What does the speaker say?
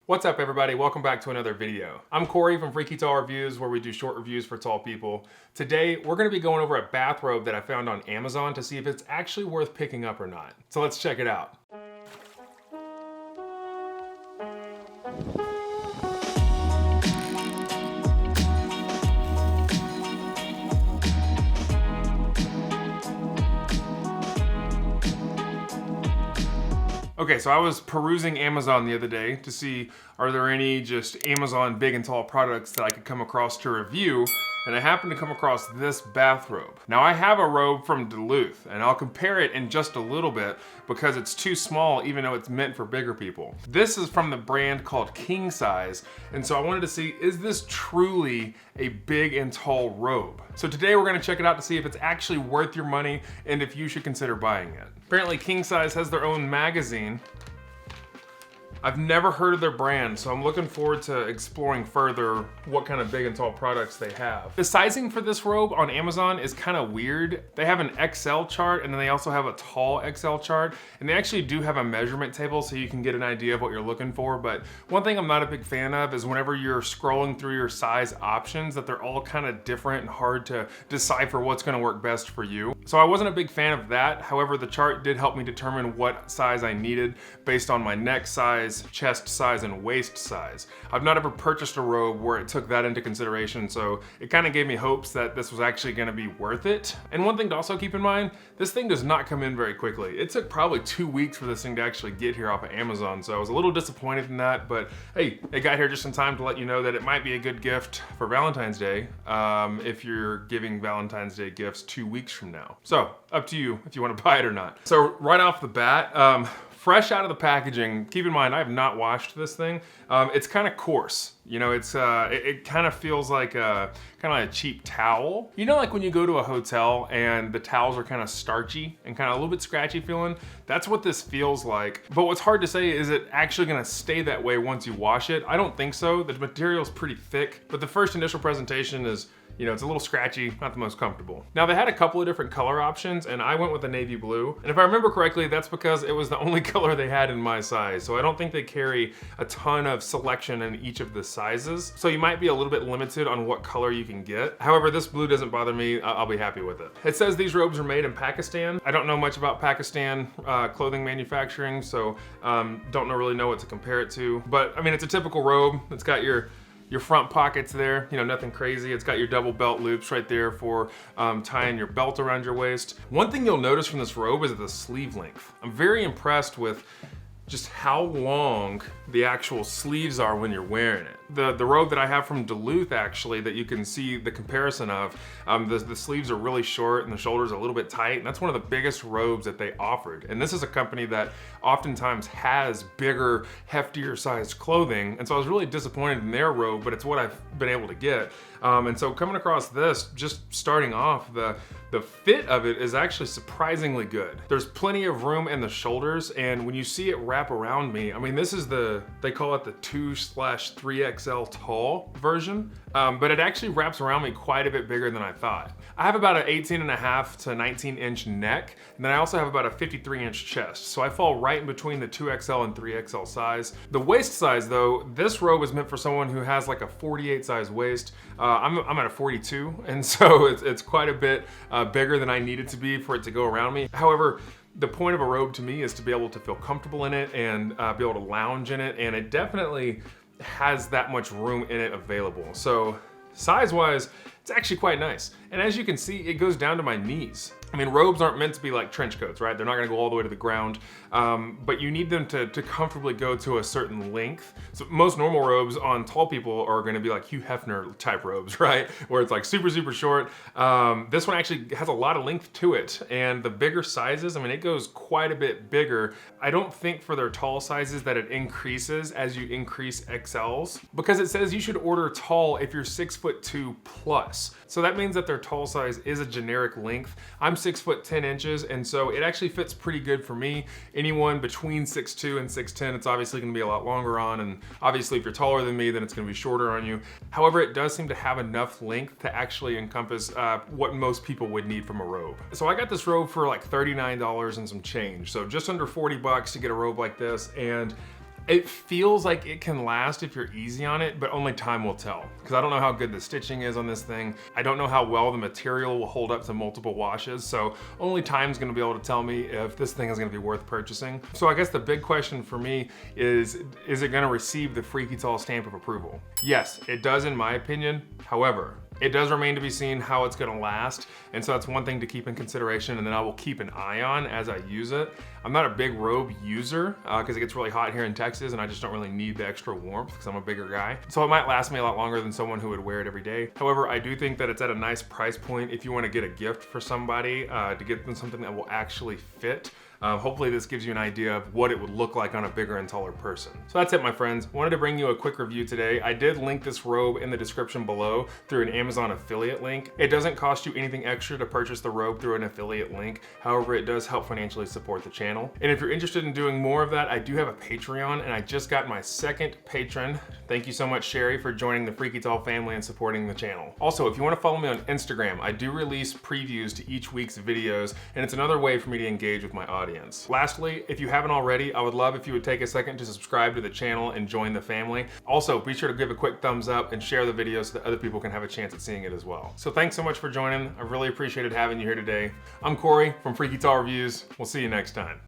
What's up everybody, welcome back to another video. I'm Corey from Freaky Tall Reviews, where we do short reviews for tall people. Today, we're gonna be going over a bathrobe that I found on Amazon to see if it's actually worth picking up or not. So let's check it out. Okay, so I was perusing Amazon the other day to see are there any just Amazon big and tall products that I could come across to review, and I happened to come across this bathrobe. Now I have a robe from Duluth, and I'll compare it in just a little bit because it's too small even though it's meant for bigger people. This is from the brand called KingSize, and so I wanted to see, is this truly a big and tall robe? So today we're gonna check it out to see if it's actually worth your money and if you should consider buying it. Apparently KingSize has their own magazine. I've never heard of their brand, so I'm looking forward to exploring further what kind of big and tall products they have. The sizing for this robe on Amazon is kind of weird. They have an XL chart and then they also have a tall XL chart, and they actually do have a measurement table so you can get an idea of what you're looking for. But one thing I'm not a big fan of is whenever you're scrolling through your size options that they're all kind of different and hard to decipher what's gonna work best for you. So I wasn't a big fan of that. However, the chart did help me determine what size I needed based on my neck size, chest size, and waist size. I've not ever purchased a robe where it took that into consideration, so it kind of gave me hopes that this was actually going to be worth it. And one thing to also keep in mind, this thing does not come in very quickly. It took probably 2 weeks for this thing to actually get here off of Amazon, so I was a little disappointed in that, but hey, it got here just in time to let you know that it might be a good gift for Valentine's Day if you're giving Valentine's Day gifts 2 weeks from now. So, up to you if you want to buy it or not. So right off the bat, fresh out of the packaging, keep in mind I have not washed this thing. It's kind of coarse. You know, it kind of feels like a cheap towel. You know, like when you go to a hotel and the towels are kind of starchy and kind of a little bit scratchy feeling? That's what this feels like. But what's hard to say, is it actually gonna stay that way once you wash it? I don't think so. The material's pretty thick, but the first initial presentation is, you know, it's a little scratchy, not the most comfortable. Now they had a couple of different color options and I went with the navy blue. And if I remember correctly, that's because it was the only color they had in my size. So I don't think they carry a ton of selection in each of the sizes. So you might be a little bit limited on what color you can get. However, this blue doesn't bother me. I'll be happy with it. It says these robes are made in Pakistan. I don't know much about Pakistan clothing manufacturing, so don't really know what to compare it to. But I mean, it's a typical robe. It's got your front pockets there, you know, nothing crazy. It's got your double belt loops right there for tying your belt around your waist. One thing you'll notice from this robe is the sleeve length. I'm very impressed with just how long the actual sleeves are when you're wearing it. The robe that I have from Duluth, actually, that you can see the comparison of, the sleeves are really short and the shoulders are a little bit tight, and that's one of the biggest robes that they offered. And this is a company that oftentimes has bigger, heftier sized clothing, and so I was really disappointed in their robe, but it's what I've been able to get. And so coming across this, just starting off, the fit of it is actually surprisingly good. There's plenty of room in the shoulders, and when you see it wrap around me, I mean, this is they call it the 2/3XL tall version, but it actually wraps around me quite a bit bigger than I thought. I have about an 18.5 to 19 inch neck, and then I also have about a 53 inch chest, so I fall right in between the 2XL and 3XL size. The waist size though, this robe is meant for someone who has like a 48 size waist. I'm at a 42, and so it's quite a bit bigger than I need it to be for it to go around me. However, the point of a robe to me is to be able to feel comfortable in it and be able to lounge in it, and it definitely has that much room in it available. So size-wise, it's actually quite nice. And as you can see, it goes down to my knees. I mean, robes aren't meant to be like trench coats, right? They're not gonna go all the way to the ground, but you need them to comfortably go to a certain length. So most normal robes on tall people are gonna be like Hugh Hefner type robes, right? Where it's like super, super short. This one actually has a lot of length to it, and the bigger sizes, I mean, it goes quite a bit bigger. I don't think for their tall sizes that it increases as you increase XLs, because it says you should order tall if you're 6'2" plus. So that means that their tall size is a generic length. I'm 6'10", and so it actually fits pretty good for me. Anyone between 6'2" and 6'10", it's obviously gonna be a lot longer on, and obviously if you're taller than me, then it's gonna be shorter on you. However, it does seem to have enough length to actually encompass what most people would need from a robe. So I got this robe for like $39 and some change, so just under 40 bucks to get a robe like this, and It feels like it can last if you're easy on it, but only time will tell. Because I don't know how good the stitching is on this thing. I don't know how well the material will hold up to multiple washes. So only time's gonna be able to tell me if this thing is gonna be worth purchasing. So I guess the big question for me is it gonna receive the Freaky Tall stamp of approval? Yes, it does in my opinion. However, it does remain to be seen how it's gonna last, and so that's one thing to keep in consideration, and then I will keep an eye on as I use it. I'm not a big Robe user because it gets really hot here in Texas and I just don't really need the extra warmth because I'm a bigger guy. So it might last me a lot longer than someone who would wear it every day. However, I do think that it's at a nice price point if you want to get a gift for somebody to get them something that will actually fit. Hopefully this gives you an idea of what it would look like on a bigger and taller person. So that's it, my friends. Wanted to bring you a quick review today. I did link this robe in the description below through an Amazon affiliate link. It doesn't cost you anything extra to purchase the robe through an affiliate link. However, it does help financially support the channel. And if you're interested in doing more of that, I do have a Patreon, and I just got my second patron. Thank you so much, Sherry, for joining the Freaky Tall family and supporting the channel. Also, if you want to follow me on Instagram, I do release previews to each week's videos, and it's another way for me to engage with my audience. Lastly, if you haven't already, I would love if you would take a second to subscribe to the channel and join the family. Also, be sure to give a quick thumbs up and share the video so that other people can have a chance at seeing it as well. So thanks so much for joining. I really appreciated having you here today. I'm Corey from Freaky Tall Reviews. We'll see you next time.